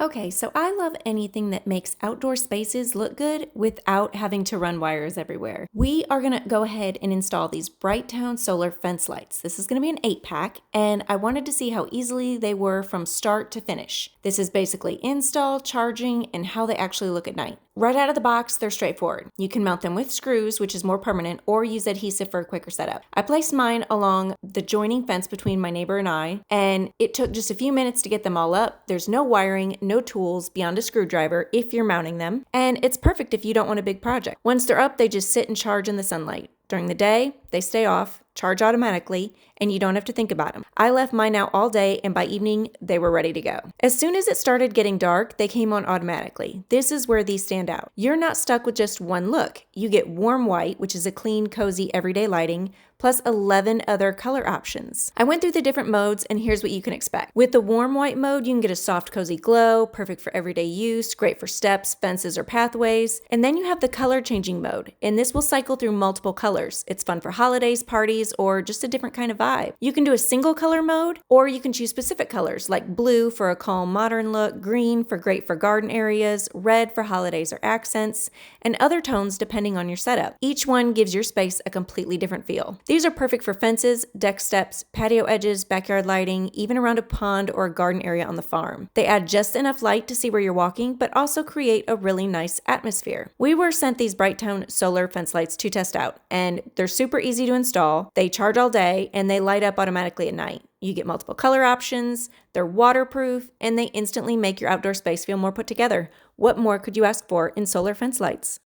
Okay, so I love anything that makes outdoor spaces look good without having to run wires everywhere. We are gonna go ahead and install these Brightown Solar Fence Lights. This is gonna be an 8-pack, and I wanted to see how easily they were from start to finish. This is basically install, charging, and how they actually look at night. Right out of the box, they're straightforward. You can mount them with screws, which is more permanent, or use adhesive for a quicker setup. I placed mine along the joining fence between my neighbor and I, and it took just a few minutes to get them all up. There's no wiring, no tools beyond a screwdriver if you're mounting them, and it's perfect if you don't want a big project. Once they're up, they just sit and charge in the sunlight. During the day, they stay off, charge automatically, and you don't have to think about them. I left mine out all day, and by evening, they were ready to go. As soon as it started getting dark, they came on automatically. This is where these stand out. You're not stuck with just one look. You get warm white, which is a clean, cozy, everyday lighting, plus 11 other color options. I went through the different modes, and here's what you can expect. With the warm white mode, you can get a soft, cozy glow, perfect for everyday use, great for steps, fences, or pathways. And then you have the color changing mode, and this will cycle through multiple colors. It's fun for holidays, parties, or just a different kind of vibe. You can do a single color mode, or you can choose specific colors like blue for a calm, modern look, green for great for garden areas, red for holidays or accents, and other tones depending on your setup. Each one gives your space a completely different feel. These are perfect for fences, deck steps, patio edges, backyard lighting, even around a pond or a garden area on the farm. They add just enough light to see where you're walking, but also create a really nice atmosphere. We were sent these Brightown Solar Fence Lights to test out, and they're super easy to install. They charge all day, and they light up automatically at night. You get multiple color options, they're waterproof, and they instantly make your outdoor space feel more put together. What more could you ask for in solar fence lights?